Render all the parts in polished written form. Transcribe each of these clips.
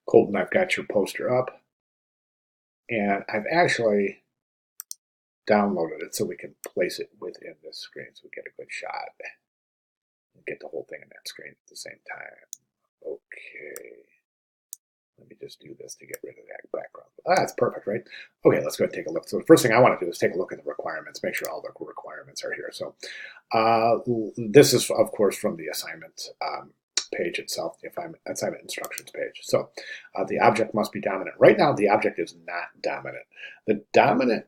Colton, I've got your poster up, and I've actually downloaded it so we can place it within this screen so we get a good shot and get the whole thing in that screen at the same time. Okay. Let me just do this to get rid of that background. That's perfect, right? Okay, let's go ahead and take a look. So the first thing I want to do is take a look at the requirements, make sure all the requirements are here. So this is, of course, from the assignment page itself, the assignment instructions page. So the object must be dominant. Right now, the object is not dominant. The dominant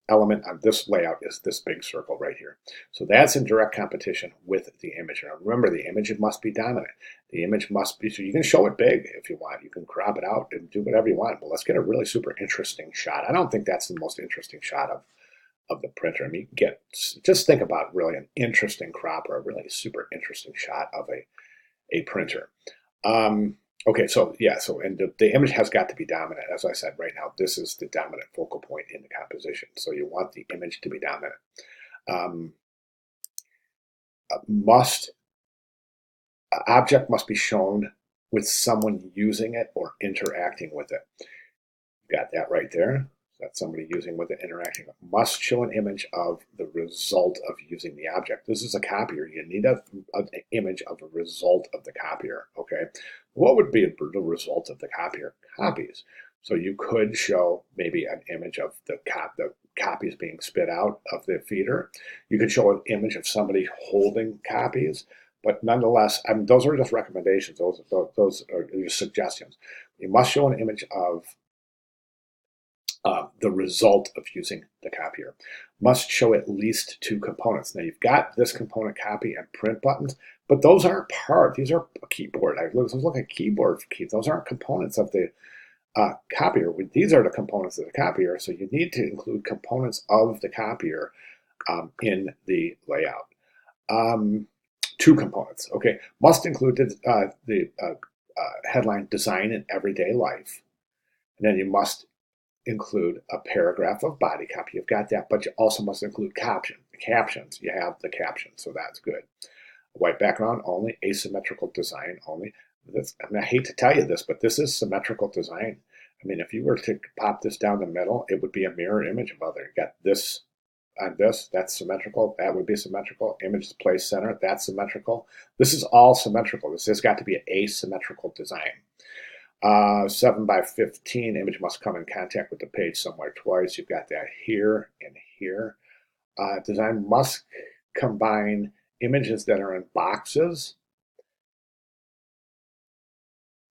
element on this layout is this big circle right here. So that's in direct competition with the image. Now remember, the image must be dominant. The image must be, so you can show it big if you want. You can crop it out and do whatever you want. But let's get a really super interesting shot. I don't think that's the most interesting shot of the printer. I mean, just think about really an interesting crop or a really super interesting shot of a printer. Okay, so yeah, and the image has got to be dominant. As I said, right now, this is the dominant focal point in the composition. So you want the image to be dominant. Object must be shown with someone using it or interacting with it. Got that right there. That's somebody using with it, interacting with. Must show an image of the result of using the object. This is a copier. You need an image of a result of the copier. Okay, what would be the result of the copier? Copies. So you could show maybe an image of the copies being spit out of the feeder. You could show an image of somebody holding copies. But nonetheless, I mean, those are just recommendations. Those are just suggestions. You must show an image of the result of using the copier. Must show at least two components. Now you've got this component copy and print buttons, but those aren't part. These are a keyboard. I was looking at keyboard keys. Those aren't components of the copier. These are the components of the copier. So you need to include components of the copier in the layout. Two components. Okay, must include the headline "Design in Everyday Life," and then you must include a paragraph of body copy. You've got that, but you also must include captions. You have the captions, so that's good. White background only, asymmetrical design only. I mean, I hate to tell you this, but this is symmetrical design. I mean, if you were to pop this down the middle, it would be a mirror image of other. You got this on this, that's symmetrical. That would be symmetrical. Image is placed center, that's symmetrical. This is all symmetrical. This has got to be an asymmetrical design. 7x15 image must come in contact with the page somewhere twice. You've got that here and here. Design must combine images that are in boxes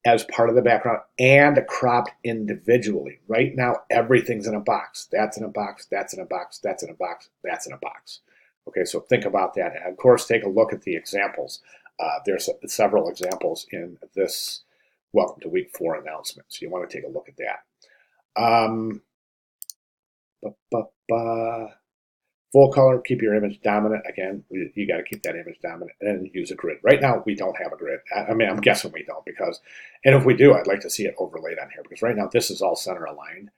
as part of the background and cropped individually. Right now, everything's in a box. That's in a box, that's in a box, that's in a box, that's in a box. Okay, so think about that. And of course, take a look at the examples. There's several examples in this Welcome to Week 4 announcement. So you want to take a look at that. Full color, keep your image dominant. Again, you got to keep that image dominant and use a grid. Right now, we don't have a grid. I mean, I'm guessing we don't and if we do, I'd like to see it overlaid on here because right now this is all center aligned.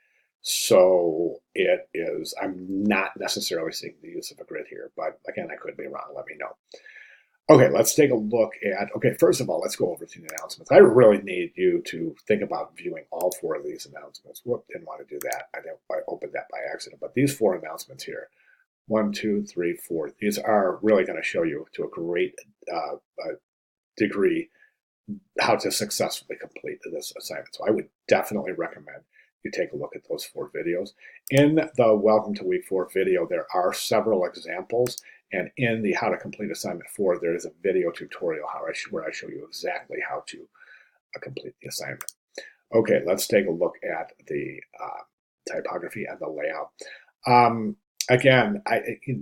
So it is, I'm not necessarily seeing the use of a grid here, but again, I could be wrong. Let me know. Okay, let's take a look at, okay, first of all, let's go over to the announcements. I really need you to think about viewing all 4 of these announcements. Whoop, didn't want to do that. I opened that by accident, but these 4 announcements here, 1, 2, 3, 4, these are really going to show you to a great degree how to successfully complete this assignment. So I would definitely recommend you take a look at those 4 videos. In the Welcome to Week 4 video, there are several examples. And in the How to Complete Assignment 4, there is a video tutorial where I show you exactly how to complete the assignment. Okay, let's take a look at the typography and the layout. Again,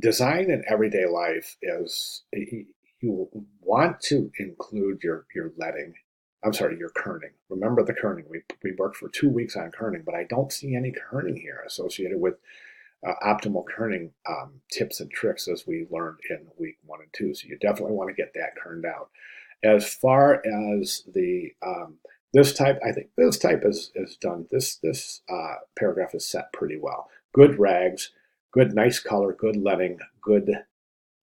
design in everyday life is, you want to include your leading. I'm sorry, your kerning. Remember the kerning. We worked for 2 weeks on kerning, but I don't see any kerning here associated with optimal kerning tips and tricks as we learned in week 1 and 2. So you definitely want to get that kerned out. As far as the this type, I think this type is done. This paragraph is set pretty well. Good rags, good nice color, good leading, good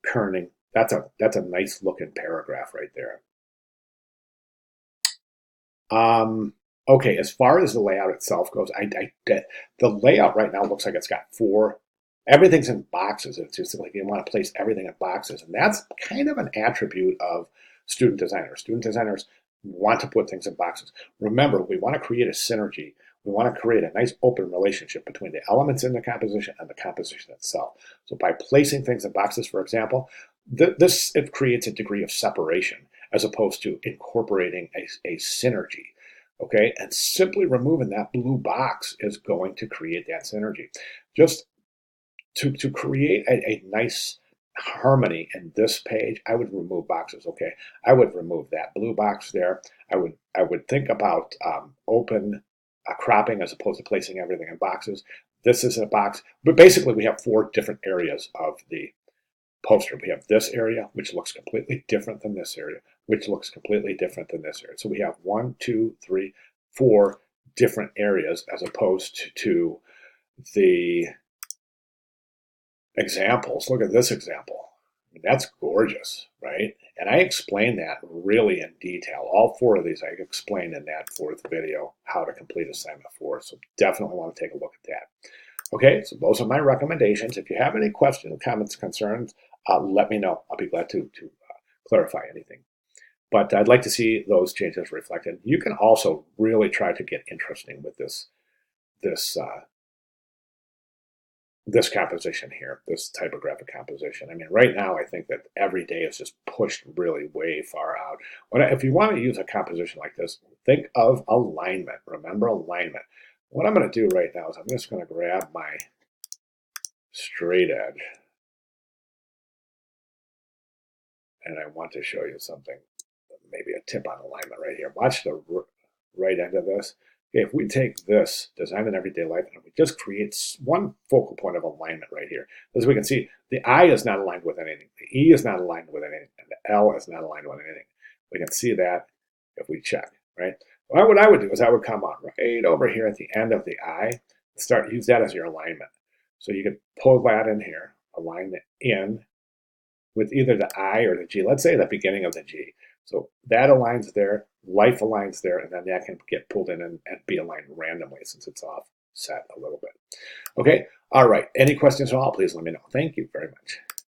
kerning. That's a nice looking paragraph right there. Okay, as far as the layout itself goes, the layout right now looks like it's got everything's in boxes. It's just like you want to place everything in boxes. And that's kind of an attribute of student designers. Student designers want to put things in boxes. Remember, we want to create a synergy. We want to create a nice open relationship between the elements in the composition and the composition itself. So by placing things in boxes, for example, it creates a degree of separation as opposed to incorporating a synergy. Okay, and simply removing that blue box is going to create that synergy. Just to create a nice harmony in this page, I would remove boxes. Okay, I would remove that blue box there. I would think about open cropping as opposed to placing everything in boxes. This is a box, but basically we have 4 different areas of the poster. We have this area, which looks completely different than this area, which looks completely different than this area. So we have 1, 2, 3, 4 different areas as opposed to the examples. Look at this example. I mean, that's gorgeous, right? And I explained that really in detail. All 4 of these I explained in that 4th video, how to complete assignment 4. So definitely want to take a look at that. Okay, so those are my recommendations. If you have any questions, comments, concerns, let me know. I'll be glad to clarify anything. But I'd like to see those changes reflected. You can also really try to get interesting with this composition here, this typographic composition. I mean, right now I think that every day is just pushed really way far out. If you want to use a composition like this, think of alignment. Remember alignment. What I'm going to do right now is I'm just going to grab my straight edge, and I want to show you something, maybe a tip on alignment right here. Watch the right end of this. Okay, if we take this, design in everyday life, and we just create one focal point of alignment right here. As we can see, the I is not aligned with anything, the E is not aligned with anything, and the L is not aligned with anything. We can see that if we check, right? Well, what I would do is I would come on right over here at the end of the I, use that as your alignment. So you can pull that in here, align it in with either the I or the G. Let's say the beginning of the G. So that aligns there, life aligns there, and then that can get pulled in and be aligned randomly since it's offset a little bit. Okay, all right. Any questions at all, please let me know. Thank you very much.